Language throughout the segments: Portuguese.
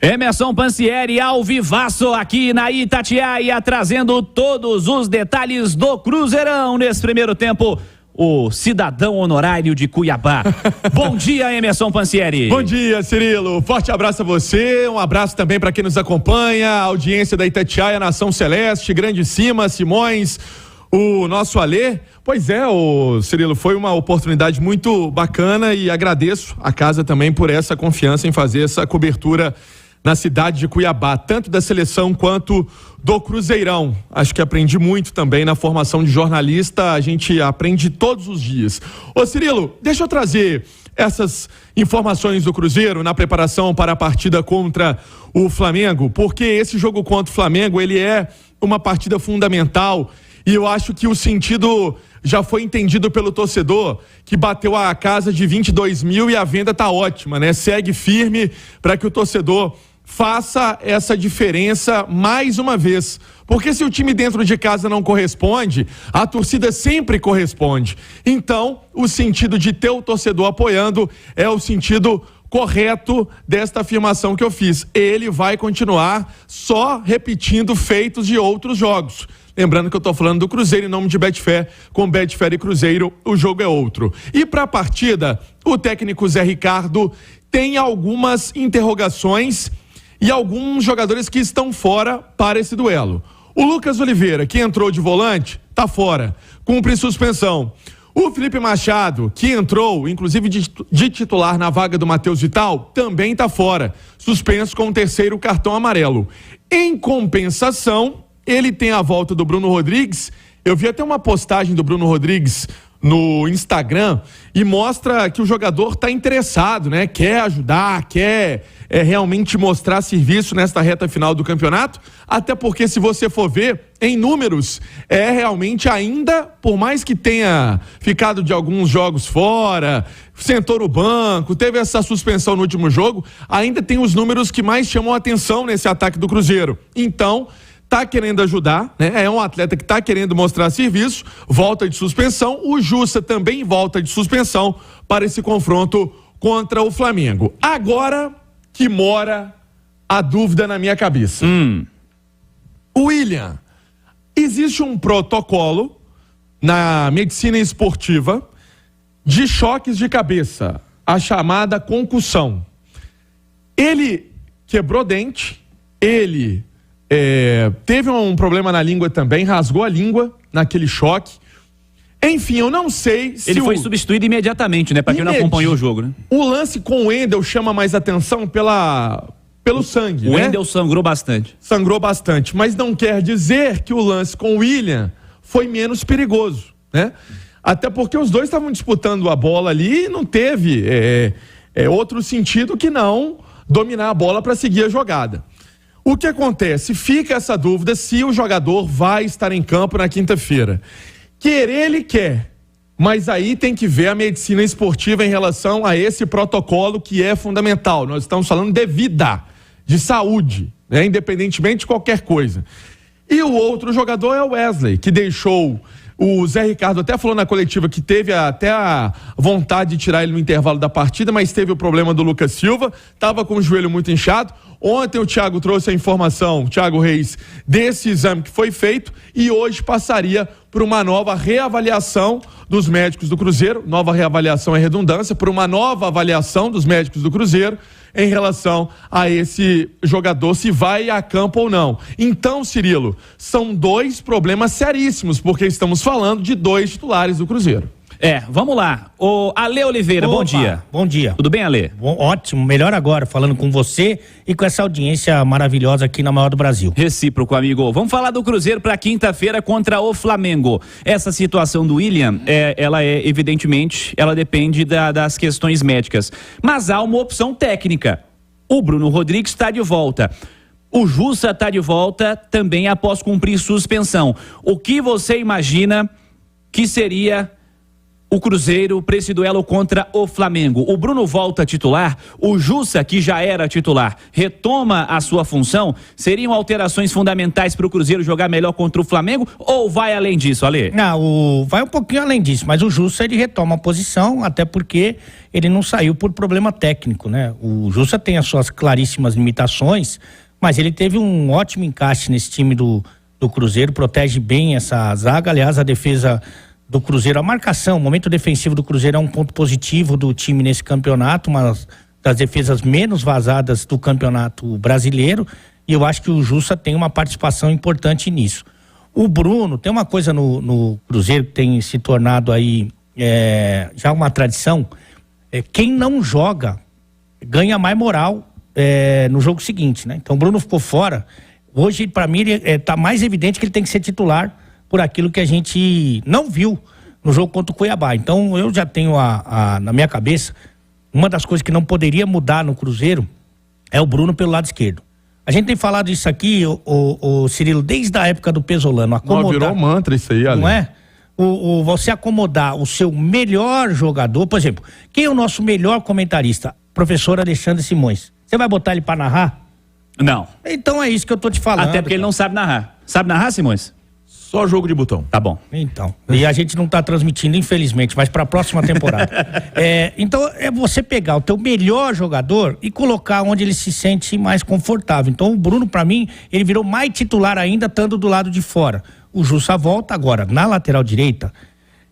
Emerson Pansieri ao vivaço aqui na Itatiaia, trazendo todos os detalhes do Cruzeirão nesse primeiro tempo. O cidadão honorário de Cuiabá. Bom dia, Emerson Pansieri. Bom dia, Cirilo. Forte abraço a você, um abraço também para quem nos acompanha, a audiência da Itatiaia, Nação Celeste, Grande Cima, Simões, o nosso Alê. Pois é, Cirilo, foi uma oportunidade muito bacana e agradeço a casa também por essa confiança em fazer essa cobertura na cidade de Cuiabá, tanto da seleção quanto do Cruzeirão. Acho que aprendi muito também na formação de jornalista, a gente aprende todos os dias. Ô Cirilo, deixa eu trazer essas informações do Cruzeiro na preparação para a partida contra o Flamengo, porque esse jogo contra o Flamengo, ele é uma partida fundamental e eu acho que o sentido já foi entendido pelo torcedor, que bateu a casa de 22 mil e a venda tá ótima, né? Segue firme para que o torcedor faça essa diferença mais uma vez, porque se o time dentro de casa não corresponde, a torcida sempre corresponde. Então, o sentido de ter o torcedor apoiando é o sentido correto desta afirmação que eu fiz. Ele vai continuar só repetindo feitos de outros jogos. Lembrando que eu estou falando do Cruzeiro em nome de Betfair. Com Betfair e Cruzeiro, o jogo é outro. E para a partida, o técnico Zé Ricardo tem algumas interrogações e alguns jogadores que estão fora para esse duelo. O Lucas Oliveira, que entrou de volante, está fora, cumpre suspensão. O Felipe Machado, que entrou, inclusive de titular na vaga do Matheus Vital, também está fora, suspenso com o terceiro cartão amarelo. Em compensação, ele tem a volta do Bruno Rodrigues. Eu vi até uma postagem do Bruno Rodrigues no Instagram e mostra que o jogador está interessado, né? Quer ajudar, quer realmente mostrar serviço nesta reta final do campeonato, até porque se você for ver em números, realmente ainda, por mais que tenha ficado de alguns jogos fora, sentou no banco, teve essa suspensão no último jogo, ainda tem os números que mais chamam a atenção nesse ataque do Cruzeiro. Então, tá querendo ajudar, né? É um atleta que tá querendo mostrar serviço, volta de suspensão. O Jussa também volta de suspensão para esse confronto contra o Flamengo. Agora que mora a dúvida na minha cabeça. William, existe um protocolo na medicina esportiva de choques de cabeça, a chamada concussão. Ele quebrou dente, ele teve um problema na língua também, rasgou a língua naquele choque. Enfim, eu não sei se ele foi substituído imediatamente, né? Pra quem não acompanhou o jogo, né? O lance com o Wendel chama mais atenção pelo sangue, né? O Wendel Wendel sangrou bastante. Sangrou bastante, mas não quer dizer que o lance com o William foi menos perigoso, né? Até porque os dois estavam disputando a bola ali e não teve outro sentido que não dominar a bola para seguir a jogada. O que acontece? Fica essa dúvida se o jogador vai estar em campo na quinta-feira. Querer ele quer, mas aí tem que ver a medicina esportiva em relação a esse protocolo que é fundamental. Nós estamos falando de vida, de saúde, né? Independentemente de qualquer coisa. E o outro jogador é o Wesley, que deixou... O Zé Ricardo até falou na coletiva que teve até a vontade de tirar ele no intervalo da partida, mas teve o problema do Lucas Silva, estava com o joelho muito inchado. Ontem o Thiago trouxe a informação, Thiago Reis, desse exame que foi feito e hoje passaria por uma nova reavaliação dos médicos do Cruzeiro. Nova reavaliação é redundância, por uma nova avaliação dos médicos do Cruzeiro em relação a esse jogador, se vai a campo ou não. Então, Cirilo, são dois problemas seríssimos, porque estamos falando de dois titulares do Cruzeiro. Vamos lá. O Ale Oliveira, bom dia. Bom dia. Tudo bem, Ale? Ótimo, melhor agora, falando com você e com essa audiência maravilhosa aqui na maior do Brasil. Recíproco, amigo. Vamos falar do Cruzeiro para quinta-feira contra o Flamengo. Essa situação do William, ela evidentemente, ela depende das questões médicas. Mas há uma opção técnica. O Bruno Rodrigues está de volta. O Jussa está de volta também após cumprir suspensão. O que você imagina que seria o Cruzeiro para esse duelo contra o Flamengo. O Bruno volta a titular, o Jussa, que já era titular, retoma a sua função. Seriam alterações fundamentais para o Cruzeiro jogar melhor contra o Flamengo ou vai além disso, Ale? Não, vai um pouquinho além disso, mas o Jussa ele retoma a posição, até porque ele não saiu por problema técnico, né? O Jussa tem as suas claríssimas limitações, mas ele teve um ótimo encaixe nesse time do Cruzeiro, protege bem essa zaga. Aliás, a defesa do Cruzeiro, a marcação, o momento defensivo do Cruzeiro é um ponto positivo do time nesse campeonato, uma das defesas menos vazadas do campeonato brasileiro, e eu acho que o Jussa tem uma participação importante nisso. O Bruno, tem uma coisa no Cruzeiro que tem se tornado aí já uma tradição, quem não joga ganha mais moral no jogo seguinte, né? Então o Bruno ficou fora, hoje para mim tá mais evidente que ele tem que ser titular por aquilo que a gente não viu no jogo contra o Cuiabá. Então eu já tenho na minha cabeça, uma das coisas que não poderia mudar no Cruzeiro é o Bruno pelo lado esquerdo. A gente tem falado isso aqui, o Cirilo, desde a época do Pesolano. Não, virou mantra isso aí, Ale. Não é? Você acomodar o seu melhor jogador, por exemplo, quem é o nosso melhor comentarista? Professor Alexandre Simões. Você vai botar ele pra narrar? Não. Então é isso que eu tô te falando. Até porque ele não sabe narrar. Sabe narrar, Simões? Só jogo de botão. Tá bom. Então, e a gente não tá transmitindo, infelizmente, mas para a próxima temporada. Então, é você pegar o teu melhor jogador e colocar onde ele se sente mais confortável. Então, o Bruno, para mim, ele virou mais titular ainda, estando do lado de fora. O Jussa volta agora, na lateral direita,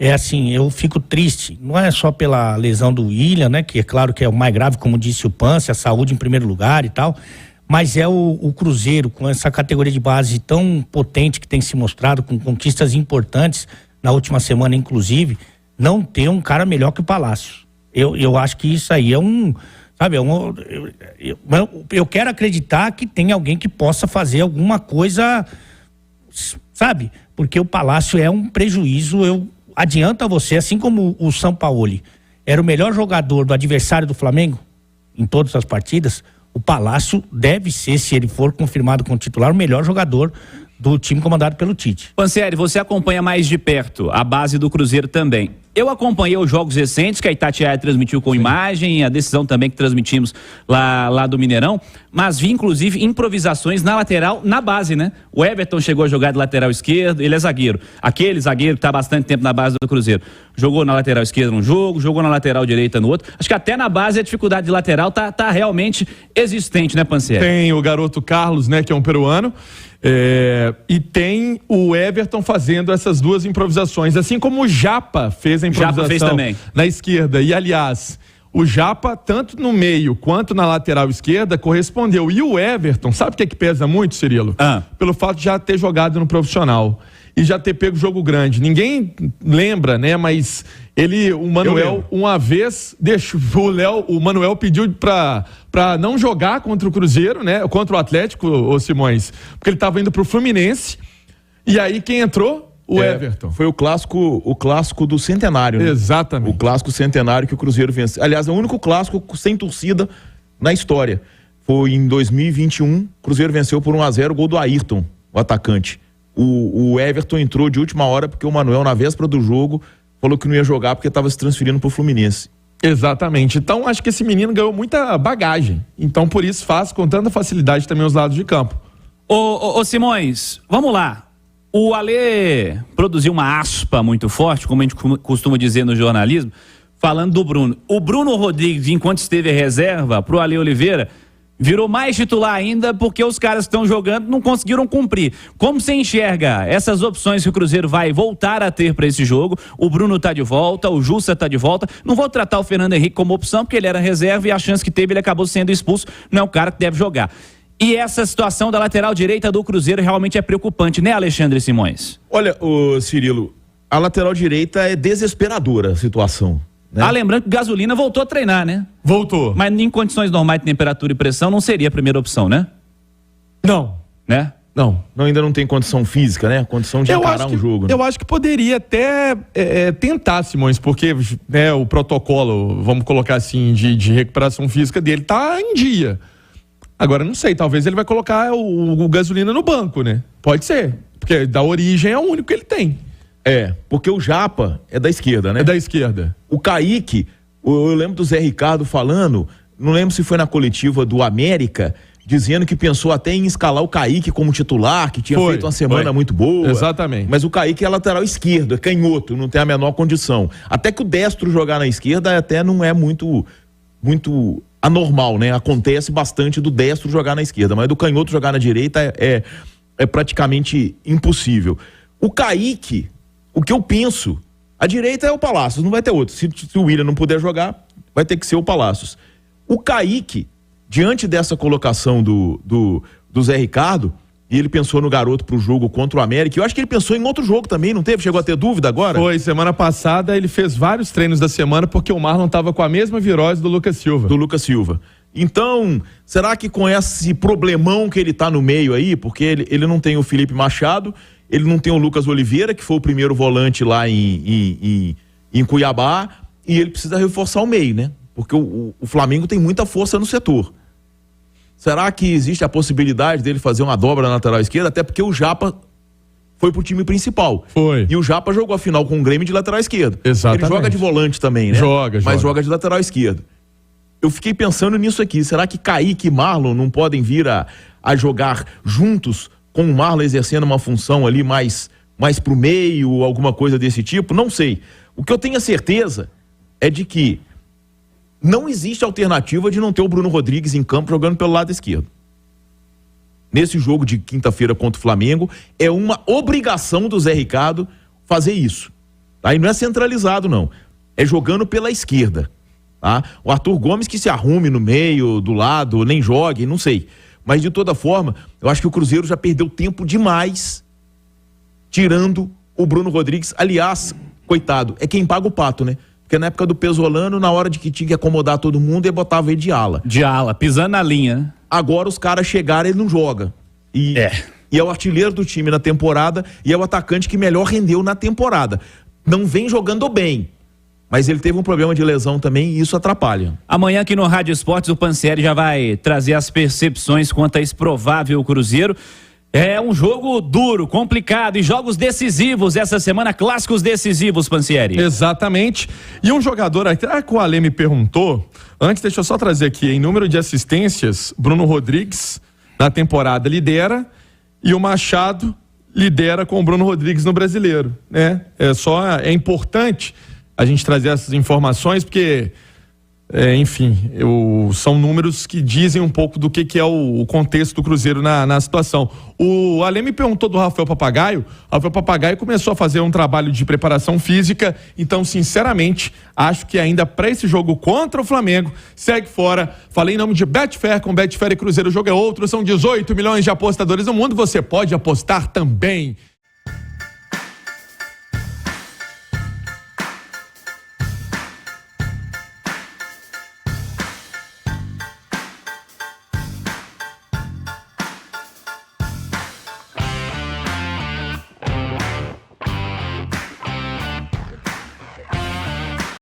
eu fico triste, não é só pela lesão do William, né, que é claro que é o mais grave, como disse o Pance, a saúde em primeiro lugar e tal, mas é o Cruzeiro, com essa categoria de base tão potente que tem se mostrado, com conquistas importantes, na última semana inclusive, não ter um cara melhor que o Palácio. Eu acho que isso aí eu quero acreditar que tem alguém que possa fazer alguma coisa, sabe? Porque o Palácio é um prejuízo, eu adianto a você, assim como o Sampaoli era o melhor jogador do adversário do Flamengo, em todas as partidas, o Palácio deve ser, se ele for confirmado como titular, o melhor jogador do time comandado pelo Tite. Pansieri, você acompanha mais de perto a base do Cruzeiro também. Eu acompanhei os jogos recentes que a Itatiaia transmitiu com imagem, a decisão também que transmitimos lá do Mineirão, mas vi inclusive improvisações na lateral, na base, né? O Everton chegou a jogar de lateral esquerdo, ele é zagueiro. Aquele zagueiro que está há bastante tempo na base do Cruzeiro. Jogou na lateral esquerda num jogo, jogou na lateral direita no outro. Acho que até na base a dificuldade de lateral tá realmente existente, né, Pansieri? Tem o garoto Carlos, né, que é um peruano. E tem o Everton fazendo essas duas improvisações, assim como o Japa fez a improvisação fez também na esquerda. E aliás, o Japa, tanto no meio quanto na lateral esquerda, correspondeu. E o Everton, sabe o que é que pesa muito, Cirilo? Pelo fato de já ter jogado no profissional e já ter pego jogo grande. Ninguém lembra, né? Mas o Manuel, uma vez, o Manuel pediu pra não jogar contra o Cruzeiro, né? Contra o Atlético, ô Simões, porque ele tava indo pro Fluminense. E aí quem entrou? O Everton. Foi o clássico do centenário, né? Exatamente. O clássico centenário que o Cruzeiro venceu. Aliás, é o único clássico sem torcida na história. Foi em 2021, o Cruzeiro venceu por 1-0, o gol do Ayrton, o atacante. O Everton entrou de última hora porque o Manuel, na véspera do jogo, falou que não ia jogar porque estava se transferindo pro Fluminense. Exatamente. Então, acho que esse menino ganhou muita bagagem. Então, por isso, faz com tanta facilidade também os lados de campo. Ô Simões, vamos lá. O Alê produziu uma aspa muito forte, como a gente costuma dizer no jornalismo, falando do Bruno. O Bruno Rodrigues, enquanto esteve em reserva pro Alê Oliveira, virou mais titular ainda porque os caras que estão jogando não conseguiram cumprir. Como você enxerga essas opções que o Cruzeiro vai voltar a ter para esse jogo? O Bruno tá de volta, o Jussa tá de volta. Não vou tratar o Fernando Henrique como opção porque ele era reserva e a chance que teve ele acabou sendo expulso. Não é o cara que deve jogar. E essa situação da lateral direita do Cruzeiro realmente é preocupante, né, Alexandre Simões? Olha, Cirilo, a lateral direita é desesperadora a situação. Né? Lembrando que Gasolina voltou a treinar, né? Voltou. Mas em condições normais de temperatura e pressão não seria a primeira opção, né? Não. Né? Não, ainda não tem condição física, né? Condição de encarar um jogo. Né? Eu acho que poderia até tentar, Simões, porque o protocolo, vamos colocar assim, de recuperação física dele tá em dia. Agora, não sei, talvez ele vai colocar o Gasolina no banco, né? Pode ser, porque da origem é o único que ele tem. Porque o Japa é da esquerda, né? É da esquerda. O Kaique, eu lembro do Zé Ricardo falando, não lembro se foi na coletiva do América, dizendo que pensou até em escalar o Kaique como titular, que tinha feito uma semana muito boa. Exatamente. Mas o Kaique é lateral esquerdo, é canhoto, não tem a menor condição. Até que o destro jogar na esquerda até não é muito anormal, né? Acontece bastante do destro jogar na esquerda, mas do canhoto jogar na direita é praticamente impossível. O Kaique, o que eu penso, a direita é o Palácios, não vai ter outro. Se o William não puder jogar, vai ter que ser o Palácios. O Kaique, diante dessa colocação do Zé Ricardo, e ele pensou no garoto pro jogo contra o América, eu acho que ele pensou em outro jogo também, não teve? Chegou a ter dúvida agora? Foi, semana passada ele fez vários treinos da semana porque o Marlon tava com a mesma virose do Lucas Silva. Então, será que com esse problemão que ele tá no meio aí, porque ele não tem o Felipe Machado, ele não tem o Lucas Oliveira, que foi o primeiro volante lá em Cuiabá, e ele precisa reforçar o meio, né? Porque o Flamengo tem muita força no setor. Será que existe a possibilidade dele fazer uma dobra na lateral esquerda? Até porque o Japa foi pro time principal. Foi. E o Japa jogou a final com o Grêmio de lateral esquerdo. Exatamente. Ele joga de volante também, né? Mas joga de lateral esquerdo. Eu fiquei pensando nisso aqui. Será que Kaique e Marlon não podem vir a jogar juntos, com o Marlon exercendo uma função ali mais pro meio, alguma coisa desse tipo? Não sei. O que eu tenho a certeza é de que não existe alternativa de não ter o Bruno Rodrigues em campo jogando pelo lado esquerdo. Nesse jogo de quinta-feira contra o Flamengo, é uma obrigação do Zé Ricardo fazer isso. Tá? E não é centralizado, não. É jogando pela esquerda. Tá? O Arthur Gomes que se arrume no meio, do lado, nem jogue, não sei. Mas de toda forma, eu acho que o Cruzeiro já perdeu tempo demais tirando o Bruno Rodrigues. Aliás, coitado, é quem paga o pato, né? Porque na época do Pesolano, na hora de que tinha que acomodar todo mundo, ele botava ele de ala. De ala, pisando na linha, né? Agora os caras chegaram, ele não joga. E é o artilheiro do time na temporada e é o atacante que melhor rendeu na temporada. Não vem jogando bem, mas ele teve um problema de lesão também e isso atrapalha. Amanhã aqui no Rádio Esportes o Pansieri já vai trazer as percepções quanto a esse provável Cruzeiro. É um jogo duro, complicado e jogos decisivos essa semana, clássicos decisivos, Pansieri. Exatamente. E um jogador, até que o Ale me perguntou, antes deixa eu só trazer aqui, em número de assistências, Bruno Rodrigues na temporada lidera e o Machado lidera com o Bruno Rodrigues no Brasileiro, né? É importante a gente trazer essas informações porque enfim, são números que dizem um pouco do que é o contexto do Cruzeiro na situação. O Ale me perguntou do Rafael Papagaio. O Rafael Papagaio começou a fazer um trabalho de preparação física, então, sinceramente, acho que ainda para esse jogo contra o Flamengo, segue fora. Falei em nome de Betfair, com Betfair e Cruzeiro o jogo é outro, são 18 milhões de apostadores no mundo, você pode apostar também.